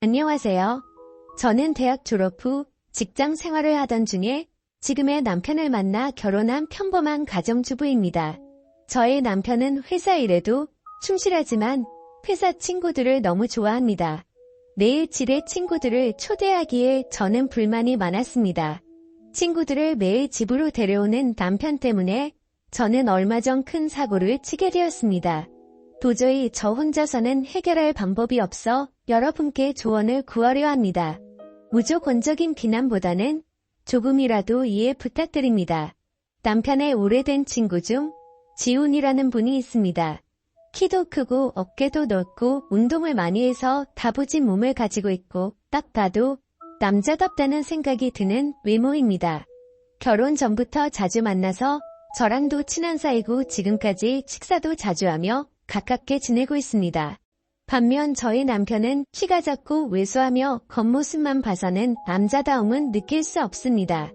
안녕하세요. 저는 대학 졸업 후 직장 생활을 하던 중에 지금의 남편을 만나 결혼한 평범한 가정주부입니다. 저의 남편은 회사 일에도 충실하지만 회사 친구들을 너무 좋아합니다. 매일 집에 친구들을 초대하기에 저는 불만이 많았습니다. 친구들을 매일 집으로 데려오는 남편 때문에 저는 얼마 전 큰 사고를 치게 되었습니다. 도저히 저 혼자서는 해결할 방법이 없어 여러분께 조언을 구하려 합니다. 무조건적인 비난보다는 조금이라도 이해 부탁드립니다. 남편의 오래된 친구 중 지훈이라는 분이 있습니다. 키도 크고 어깨도 넓고 운동을 많이 해서 다부진 몸을 가지고 있고 딱 봐도 남자답다는 생각이 드는 외모입니다. 결혼 전부터 자주 만나서 저랑도 친한 사이고 지금까지 식사도 자주 하며 가깝게 지내고 있습니다. 반면 저희 남편은 키가 작고 왜소하며 겉모습만 봐서는 남자다움은 느낄 수 없습니다.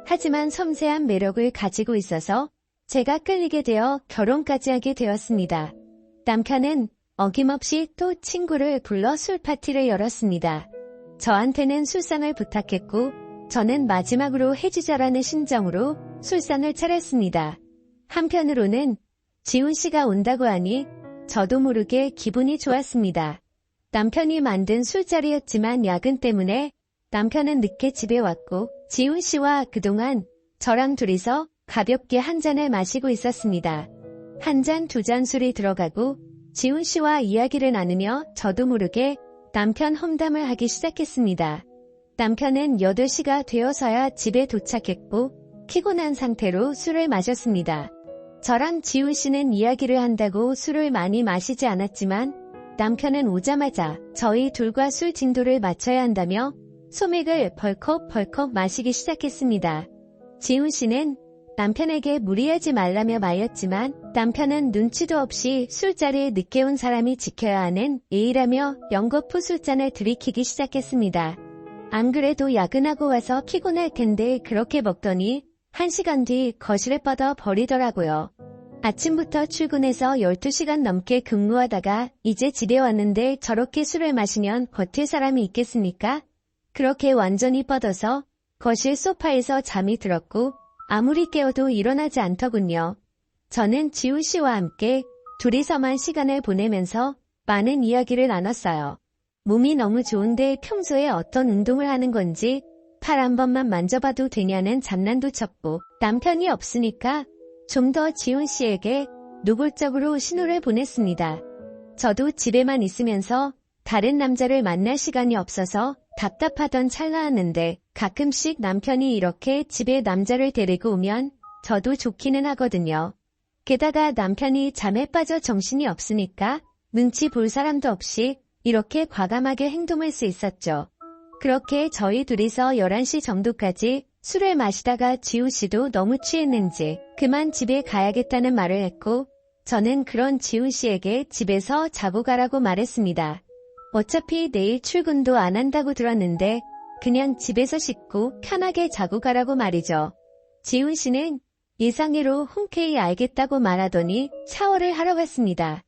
하지만 섬세한 매력을 가지고 있어서 제가 끌리게 되어 결혼까지 하게 되었습니다. 남편은 어김없이 또 친구를 불러 술 파티를 열었습니다. 저한테는 술상을 부탁했고 저는 마지막으로 해주자라는 심정으로 술상을 차렸습니다. 한편으로는 지훈 씨가 온다고 하니 저도 모르게 기분이 좋았습니다. 남편이 만든 술자리였지만 야근 때문에 남편은 늦게 집에 왔고 지훈 씨와 그동안 저랑 둘이서 가볍게 한 잔을 마시고 있었습니다. 한 잔, 두 잔 술이 들어가고 지훈 씨와 이야기를 나누며 저도 모르게 남편 험담을 하기 시작했습니다. 남편은 8시가 되어서야 집에 도착했고 피곤한 상태로 술을 마셨습니다. 저랑 지훈 씨는 이야기를 한다고 술을 많이 마시지 않았지만 남편은 오자마자 저희 둘과 술 진도를 맞춰야 한다며 소맥을 벌컥벌컥 마시기 시작했습니다. 지훈 씨는 남편에게 무리하지 말라며 말렸지만 남편은 눈치도 없이 술자리에 늦게 온 사람이 지켜야 하는 예의라며 연거푸 술잔을 들이키기 시작했습니다. 안 그래도 야근하고 와서 피곤할 텐데 그렇게 먹더니 1시간 뒤 거실에 뻗어 버리더라고요. 아침부터 출근해서 12시간 넘게 근무하다가 이제 집에 왔는데 저렇게 술을 마시면 버틸 사람이 있겠습니까? 그렇게 완전히 뻗어서 거실 소파에서 잠이 들었고 아무리 깨워도 일어나지 않더군요. 저는 지훈 씨와 함께 둘이서만 시간을 보내면서 많은 이야기를 나눴어요. 몸이 너무 좋은데 평소에 어떤 운동을 하는 건지 팔 한 번만 만져봐도 되냐는 장난도 쳤고 남편이 없으니까 좀 더 지훈 씨에게 노골적으로 신호를 보냈습니다. 저도 집에만 있으면서 다른 남자를 만날 시간이 없어서 답답하던 찰나였는데 가끔씩 남편이 이렇게 집에 남자를 데리고 오면 저도 좋기는 하거든요. 게다가 남편이 잠에 빠져 정신이 없으니까 눈치 볼 사람도 없이 이렇게 과감하게 행동할 수 있었죠. 그렇게 저희 둘이서 11시 정도까지 술을 마시다가 지훈 씨도 너무 취했는지 그만 집에 가야겠다는 말을 했고 저는 그런 지훈 씨에게 집에서 자고 가라고 말했습니다. 어차피 내일 출근도 안 한다고 들었는데 그냥 집에서 씻고 편하게 자고 가라고 말이죠. 지훈 씨는 예상외로 흔쾌히 알겠다고 말하더니 샤워를 하러 갔습니다.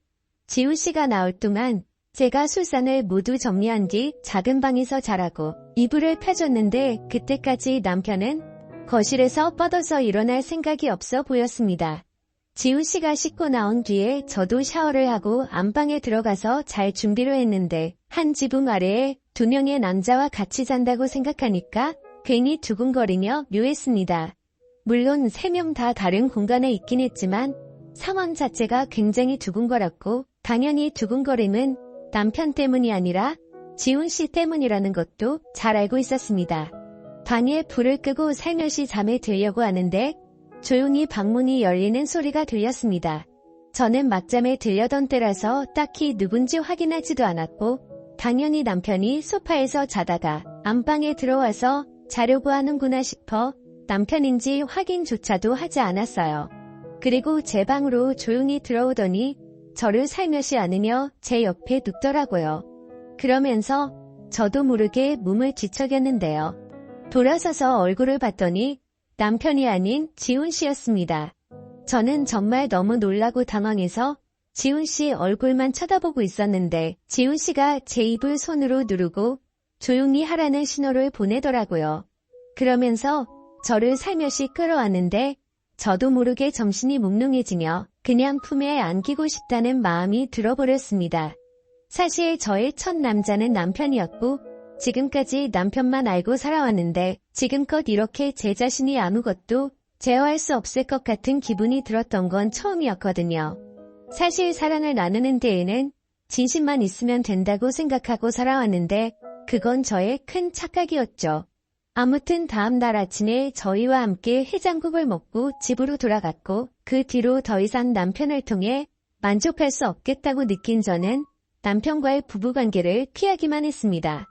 지훈 씨가 나올 동안 제가 술잔을 모두 정리한 뒤 작은 방에서 자라고 이불을 펴줬는데 그때까지 남편은 거실에서 뻗어서 일어날 생각이 없어 보였습니다. 지훈 씨가 씻고 나온 뒤에 저도 샤워를 하고 안방에 들어가서 잘 준비를 했는데 한 지붕 아래에 2명의 남자와 같이 잔다고 생각하니까 괜히 두근거리며 묘했습니다. 물론 3명 다 다른 공간에 있긴 했지만 상황 자체가 굉장히 두근거렸고 당연히 두근거림은 남편 때문이 아니라 지훈 씨 때문이라는 것도 잘 알고 있었습니다. 방에 불을 끄고 살며시 잠에 들려고 하는데 조용히 방문이 열리는 소리가 들렸습니다. 저는 막잠에 들려던 때라서 딱히 누군지 확인하지도 않았고 당연히 남편이 소파에서 자다가 안방에 들어와서 자려고 하는구나 싶어 남편인지 확인조차도 하지 않았어요. 그리고 제 방으로 조용히 들어오더니 저를 살며시 안으며 제 옆에 눕더라고요. 그러면서 저도 모르게 몸을 뒤척였는데요. 돌아서서 얼굴을 봤더니 남편이 아닌 지훈 씨였습니다. 저는 정말 너무 놀라고 당황해서 지훈 씨 얼굴만 쳐다보고 있었는데 지훈 씨가 제 입을 손으로 누르고 조용히 하라는 신호를 보내더라고요. 그러면서 저를 살며시 끌어안는데 저도 모르게 정신이 몽롱해지며 그냥 품에 안기고 싶다는 마음이 들어버렸습니다. 사실 저의 첫 남자는 남편이었고 지금까지 남편만 알고 살아왔는데 지금껏 이렇게 제 자신이 아무것도 제어할 수 없을 것 같은 기분이 들었던 건 처음이었거든요. 사실 사랑을 나누는 데에는 진심만 있으면 된다고 생각하고 살아왔는데 그건 저의 큰 착각이었죠. 아무튼 다음 날 아침에 저희와 함께 해장국을 먹고 집으로 돌아갔고 그 뒤로 더 이상 남편을 통해 만족할 수 없겠다고 느낀 저는 남편과의 부부관계를 피하기만 했습니다.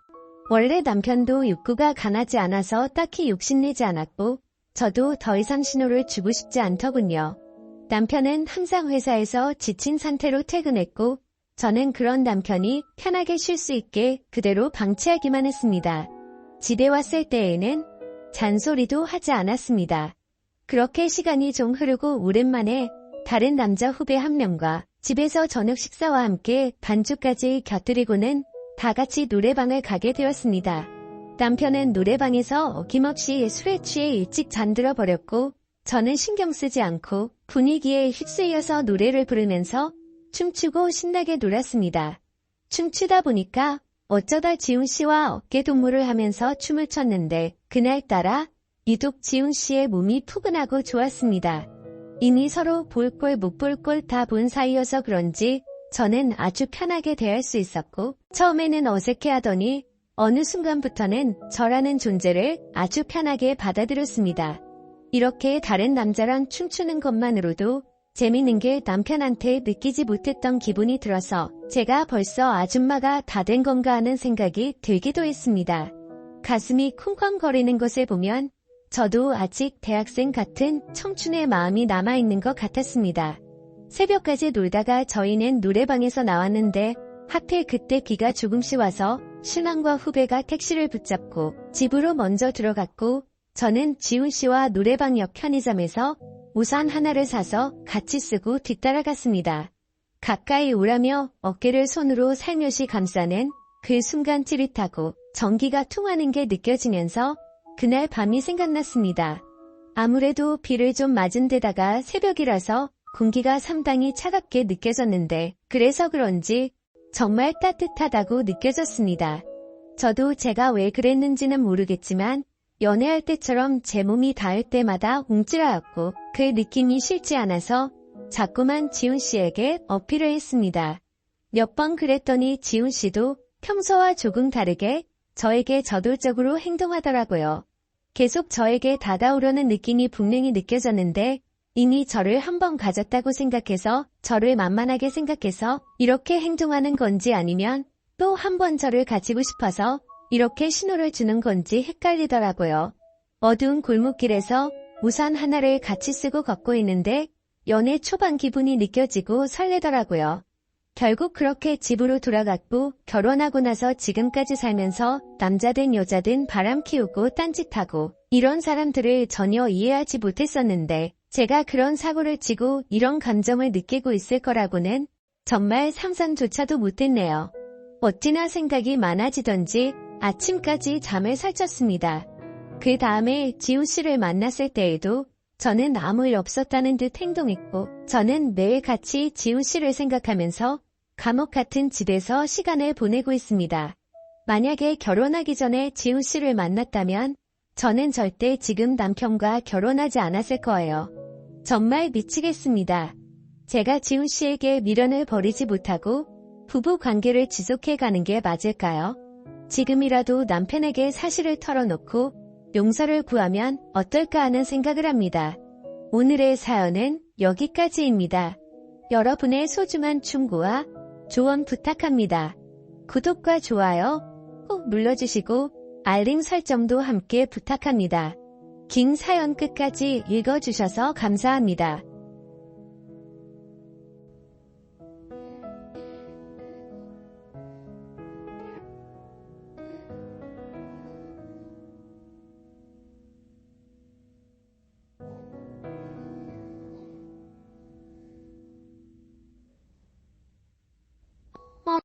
원래 남편도 욕구가 강하지 않아서 딱히 욕심내지 않았고 저도 더 이상 신호를 주고 싶지 않더군요. 남편은 항상 회사에서 지친 상태로 퇴근했고 저는 그런 남편이 편하게 쉴 수 있게 그대로 방치하기만 했습니다. 집에 왔을 때에는 잔소리도 하지 않았습니다. 그렇게 시간이 좀 흐르고 오랜만에 다른 남자 후배 한 명과 집에서 저녁 식사와 함께 반주까지 곁들이고는 다 같이 노래방을 가게 되었습니다. 남편은 노래방에서 어김없이 술에 취해 일찍 잠들어 버렸고 저는 신경 쓰지 않고 분위기에 휩쓸려서 노래를 부르면서 춤추고 신나게 놀았습니다. 춤추다 보니까 어쩌다 지훈 씨와 어깨 동무를 하면서 춤을 췄는데 그날따라 유독 지훈 씨의 몸이 푸근하고 좋았습니다. 이미 서로 볼 꼴 못 볼 꼴 다 본 사이여서 그런지 저는 아주 편하게 대할 수 있었고 처음에는 어색해하더니 어느 순간부터는 저라는 존재를 아주 편하게 받아들였습니다. 이렇게 다른 남자랑 춤추는 것만으로도 재밌는 게 남편한테 느끼지 못했던 기분이 들어서 제가 벌써 아줌마가 다 된 건가 하는 생각이 들기도 했습니다. 가슴이 쿵쾅거리는 것을 보면 저도 아직 대학생 같은 청춘의 마음이 남아있는 것 같았습니다. 새벽까지 놀다가 저희는 노래방에서 나왔는데 하필 그때 비가 조금씩 와서 신랑과 후배가 택시를 붙잡고 집으로 먼저 들어갔고 저는 지훈 씨와 노래방 옆 편의점에서 우산 하나를 사서 같이 쓰고 뒤따라갔습니다. 가까이 오라며 어깨를 손으로 살며시 감싸는 그 순간 찌릿하고 전기가 통하는 게 느껴지면서 그날 밤이 생각났습니다. 아무래도 비를 좀 맞은 데다가 새벽이라서 공기가 상당히 차갑게 느껴졌는데 그래서 그런지 정말 따뜻하다고 느껴졌습니다. 저도 제가 왜 그랬는지는 모르겠지만 연애할 때처럼 제 몸이 닿을 때마다 움찔하였고 그 느낌이 싫지 않아서 자꾸만 지훈 씨에게 어필을 했습니다. 몇 번 그랬더니 지훈 씨도 평소와 조금 다르게 저에게 저돌적으로 행동하더라고요. 계속 저에게 다가오려는 느낌이 분명히 느껴졌는데 이미 저를 한 번 가졌다고 생각해서 저를 만만하게 생각해서 이렇게 행동하는 건지 아니면 또 한 번 저를 가지고 싶어서 이렇게 신호를 주는 건지 헷갈리더라고요. 어두운 골목길에서 우산 하나를 같이 쓰고 걷고 있는데 연애 초반 기분이 느껴지고 설레더라고요. 결국 그렇게 집으로 돌아갔고 결혼하고 나서 지금까지 살면서 남자든 여자든 바람 피우고 딴짓하고 이런 사람들을 전혀 이해하지 못했었는데 제가 그런 사고를 치고 이런 감정을 느끼고 있을 거라고는 정말 상상조차도 못했네요. 어찌나 생각이 많아지던지 아침까지 잠을 설쳤습니다. 그 다음에 지훈 씨를 만났을 때에도 저는 아무 일 없었다는 듯 행동했고 저는 매일 같이 지훈 씨를 생각하면서 감옥 같은 집에서 시간을 보내고 있습니다. 만약에 결혼하기 전에 지훈 씨를 만났다면 저는 절대 지금 남편과 결혼하지 않았을 거예요. 정말 미치겠습니다. 제가 지훈 씨에게 미련을 버리지 못하고 부부 관계를 지속해가는 게 맞을까요? 지금이라도 남편에게 사실을 털어놓고 용서를 구하면 어떨까 하는 생각을 합니다. 오늘의 사연은 여기까지입니다. 여러분의 소중한 충고와 조언 부탁합니다. 구독과 좋아요 꼭 눌러주시고 알림 설정도 함께 부탁합니다. 긴 사연 끝까지 읽어주셔서 감사합니다.